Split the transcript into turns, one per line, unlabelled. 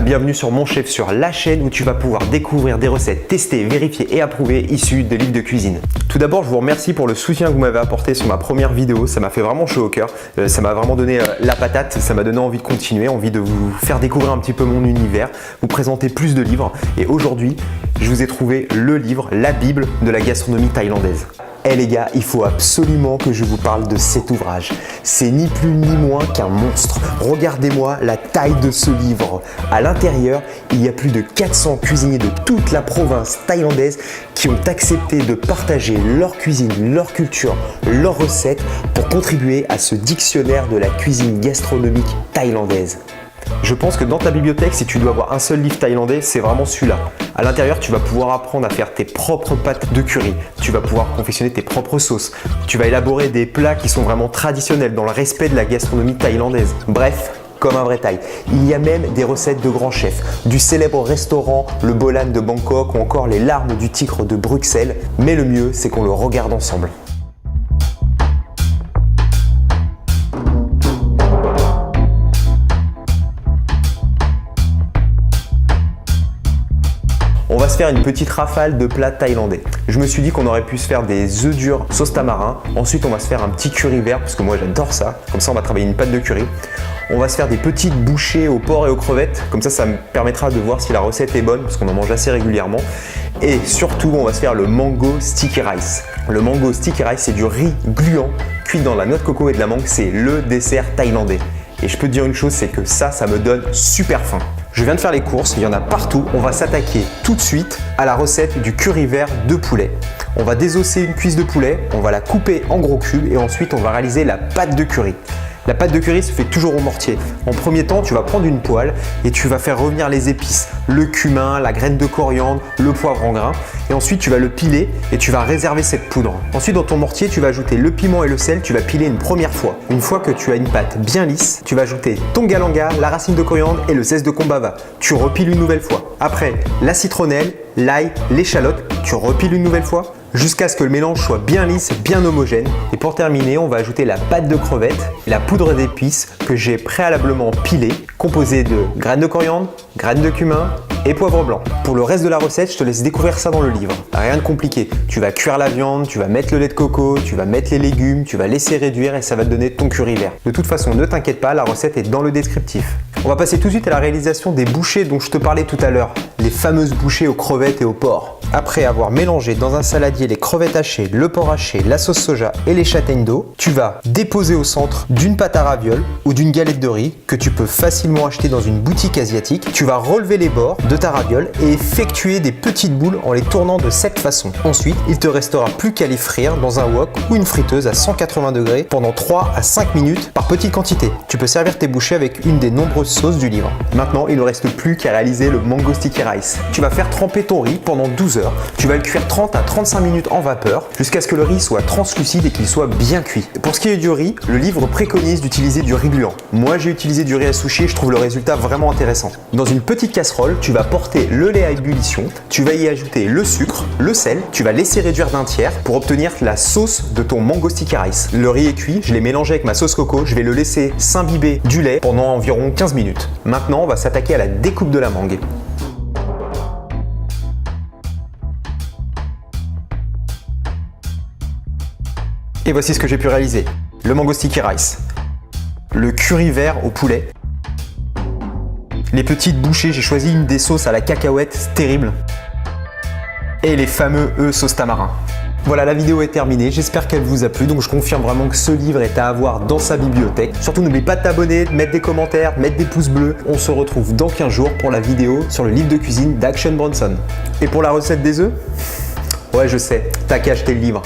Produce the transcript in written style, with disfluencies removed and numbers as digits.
Bienvenue sur Mon Chef, sur la chaîne où tu vas pouvoir découvrir des recettes testées, vérifiées et approuvées issues de livres de cuisine. Tout d'abord, je vous remercie pour le soutien que vous m'avez apporté sur ma première vidéo. Ça m'a fait vraiment chaud au cœur. Ça m'a vraiment donné la patate. Ça m'a donné envie de continuer, envie de vous faire découvrir un petit peu mon univers, vous présenter plus de livres. Et aujourd'hui, je vous ai trouvé le livre, la Bible de la gastronomie thaïlandaise. Eh les gars, il faut absolument que je vous parle de cet ouvrage. C'est ni plus ni moins qu'un monstre. Regardez-moi la taille de ce livre. À l'intérieur, il y a plus de 400 cuisiniers de toute la province thaïlandaise qui ont accepté de partager leur cuisine, leur culture, leurs recettes pour contribuer à ce dictionnaire de la cuisine gastronomique thaïlandaise. Je pense que dans ta bibliothèque, si tu dois avoir un seul livre thaïlandais, c'est vraiment celui-là. À l'intérieur, tu vas pouvoir apprendre à faire tes propres pâtes de curry. Tu vas pouvoir confectionner tes propres sauces. Tu vas élaborer des plats qui sont vraiment traditionnels dans le respect de la gastronomie thaïlandaise. Bref, comme un vrai Thaï. Il y a même des recettes de grands chefs, du célèbre restaurant Le Bolan de Bangkok ou encore les larmes du tigre de Bruxelles. Mais le mieux, c'est qu'on le regarde ensemble. On va se faire une petite rafale de plats thaïlandais. Je me suis dit qu'on aurait pu se faire des œufs durs sauce tamarin. Ensuite, on va se faire un petit curry vert parce que moi j'adore ça. Comme ça, on va travailler une pâte de curry. On va se faire des petites bouchées au porc et aux crevettes. Comme ça me permettra de voir si la recette est bonne parce qu'on en mange assez régulièrement. Et surtout, on va se faire le mango sticky rice. Le mango sticky rice, c'est du riz gluant cuit dans la noix de coco et de la mangue. C'est le dessert thaïlandais. Et je peux te dire une chose, c'est que ça me donne super faim. Je viens de faire les courses, il y en a partout. On va s'attaquer tout de suite à la recette du curry vert de poulet. On va désosser une cuisse de poulet, on va la couper en gros cubes et ensuite on va réaliser la pâte de curry. La pâte de curry se fait toujours au mortier. En premier temps, tu vas prendre une poêle et tu vas faire revenir les épices, le cumin, la graine de coriandre, le poivre en grains. Et ensuite, tu vas le piler et tu vas réserver cette poudre. Ensuite, dans ton mortier, tu vas ajouter le piment et le sel. Tu vas piler une première fois. Une fois que tu as une pâte bien lisse, tu vas ajouter ton galanga, la racine de coriandre et le zeste de kombava. Tu repiles une nouvelle fois. Après, la citronnelle, l'ail, l'échalote. Tu repiles une nouvelle fois jusqu'à ce que le mélange soit bien lisse, bien homogène. Et pour terminer, on va ajouter la pâte de crevettes et la poudre d'épices que j'ai préalablement pilée, composée de graines de coriandre, graines de cumin et poivre blanc. Pour le reste de la recette, je te laisse découvrir ça dans le livre. Rien de compliqué. Tu vas cuire la viande, tu vas mettre le lait de coco, tu vas mettre les légumes, tu vas laisser réduire et ça va te donner ton curry vert. De toute façon, ne t'inquiète pas, la recette est dans le descriptif. On va passer tout de suite à la réalisation des bouchées dont je te parlais tout à l'heure. Les fameuses bouchées aux crevettes et au porc. Après avoir mélangé dans un saladier les crevettes hachées, le porc haché, la sauce soja et les châtaignes d'eau, tu vas déposer au centre d'une pâte à ravioles ou d'une galette de riz que tu peux facilement acheter dans une boutique asiatique. Tu vas relever les bords de ta raviole et effectuer des petites boules en les tournant de cette façon. Ensuite, il te restera plus qu'à les frire dans un wok ou une friteuse à 180 degrés pendant 3 à 5 minutes par petite quantité. Tu peux servir tes bouchées avec une des nombreuses sauces du livre. Maintenant, il ne reste plus qu'à réaliser le mango sticky rice. Tu vas faire tremper ton riz pendant 12 heures. Tu vas le cuire 30 à 35 minutes en vapeur jusqu'à ce que le riz soit translucide et qu'il soit bien cuit. Pour ce qui est du riz, le livre préconise d'utiliser du riz gluant. Moi, j'ai utilisé du riz à sushi et je trouve le résultat vraiment intéressant. Dans une petite casserole, tu vas porter le lait à ébullition, tu vas y ajouter le sucre, le sel, tu vas laisser réduire d'un tiers pour obtenir la sauce de ton mango sticky rice. Le riz est cuit, je l'ai mélangé avec ma sauce coco, je vais le laisser s'imbiber du lait pendant environ 15 minutes. Maintenant, on va s'attaquer à la découpe de la mangue. Et voici ce que j'ai pu réaliser. Le mango sticky rice, le curry vert au poulet, les petites bouchées, j'ai choisi une des sauces à la cacahuète, terrible, et les fameux œufs sauce tamarin. Voilà, la vidéo est terminée, j'espère qu'elle vous a plu, donc je confirme vraiment que ce livre est à avoir dans sa bibliothèque. Surtout n'oublie pas de t'abonner, de mettre des commentaires, de mettre des pouces bleus. On se retrouve dans 15 jours pour la vidéo sur le livre de cuisine d'Action Bronson. Et pour la recette des œufs, ouais je sais, t'as qu'à acheter le livre.